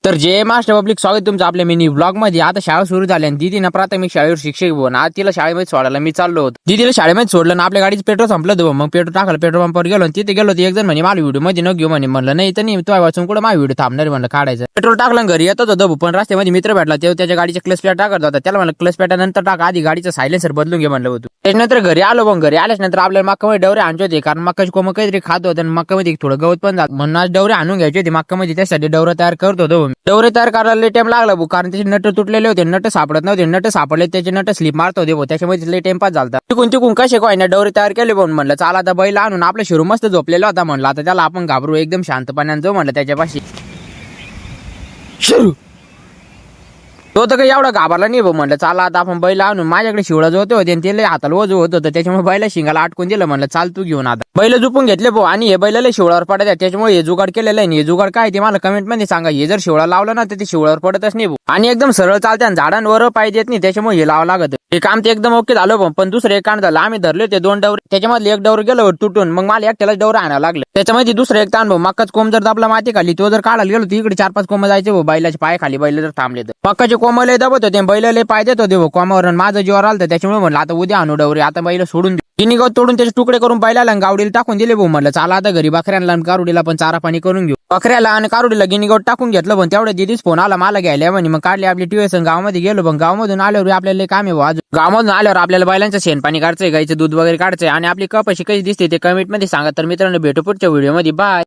तर जय master public, स्वागत तुमचं आपल्या मिनी ब्लॉग मध्ये. आता शाळा सुरू झाली आणि दीदीनं प्राथमिक शाळेवर शिक्षक बनून आज तिला शाळेमध्ये सोडायला मी चाललो होतो. दीदीला शाळेमध्ये सोडलं ना आपल्या गाडीचं पेट्रोल संपलं होतं. मग पेट्रोल टाकायला पेट्रोल पंपावर गेलो आणि तिथे गेलो एक जण म्हणे मला व्हिडिओ मध्ये न घेऊ म्हणे. म्हणलं नाही तर नाही, तो वाचून कुठं माझा व्हिडिओ थांबणार म्हणलं काढायचं. पेट्रोल टाकलं घरी येतच होतं, पण रस्त्यामध्ये मित्र भेटला तेव्हा त्याच्या गाडीचे क्लच प्लेट टाकत होता. त्याला म्हणलं क्लच प्लेट नंतर टाका, आधी गाडीचं सायलेन्सर बदलून घे म्हणलं होतं. त्याच्यानंतर घरी आलो. पण घरी आल्याच नंतर आपल्याला मक्कामध्ये डवरे आणायचे होते, कारण मक्काची कोंब काहीतरी खात होते आणि मक्कामध्ये थोडं गवत पण जात, म्हणून आज डवरे आणून घ्यायचे होते मक्कामध्ये. त्यासाठी डवरे तयार करत होतो. डवरे तयार करायला टाइम लागला भाऊ, कारण त्याचे नट तुटलेले होते, नट सापडत नव्हते. नट सापडले त्याचे नट स्लिप मारत होते भाऊ, त्याच्यामध्ये लय टाइम पास झाला. तिकून कसे काय ना डवरे तयार केले भाऊ. म्हणलं चाल आता बैल आणून, आपला शिरू मस्त झोपलेला होता. म्हणलं आता त्याला आपण घाबरू, एकदम शांतपणाने जाऊ म्हणलं त्याच्यापाशी. शिरू तो तर काही एवढा घाबरला नाही भाऊ. म्हणलं चाला आता आपण बैल आणून. माझ्याकडे शिवळा जो होते आणि ते लय हाताला ओझ होत होतं, त्याच्यामुळे बैला शिंगाला अटकून दिलं. म्हणलं चाल तू घेऊन आता. बैल झोपून घेतले भाऊ आणि हे बैलाला शिवळावर पडत आहे, त्याच्यामुळे हे जुगाड केलेलं आहे. हे जुगाड काय ते मला कमेंट मध्ये सांगा. हे जर शिवळा लावलं ना तर ते शिवळावर पडतच नाही भाऊ, आणि एकदम सरळ चालते आणि झाडांवर पाय देत नाही, त्याच्यामुळे हे लावावं लागत. हे काम ते एकदम ओके झालं. पण दुसरं एक काम झालं, आम्ही धरले ते दोन डवरे, त्याच्यामध्ये एक डवर गेलो तुटून. मग मला एकट्याला डवर आणायला लागलं. त्याच्यामध्ये दुसरं एक ताण भाऊ, मक्काच कोंब जर आपला माती खाली तो जर काढायला गेलो तर इकडे 4-5 कोंब जायचे भाऊ बैलाच्या पाय खाली. बैल जर थांबले तर मक्काचे कोंबले दाबत होते, बैलाला पाय देत होते भाऊ कोंबावर. माझं जीवावर आलं, त्याच्यामुळे म्हणलं आता उद्या आणू डवरे. आता बैल सोडून गिनी गवत तोडून त्याचे तुकडे करून बैलाला गावडीला टाकून दिले भाऊ. म्हणलं चाला आता घरी बकऱ्यांना कारुडीला पण चारा पाणी करून घेऊ. बकऱ्याला आणि कारुडीला गिनी गवत टाकून घेतलं. पण तेवढ्या दिदीच फोन आला मला घ्यायला म्हणे. मग काढली आपली टीव्ही गावामध्ये गेलो. पण गावामधून आल्यावर आपल्याला काम आहे भाऊ. गावामधून आल्यावर आपल्याला बैलांचं शेणपाणी काढचंय, गाईचं दूध वगैरे काढचंय, आणि आपली कपाशी कशी दिसते ते कमेंट मध्ये सांगा. तर मित्रांनो भेटू पुढच्या व्हिडिओ मध्ये. बाय.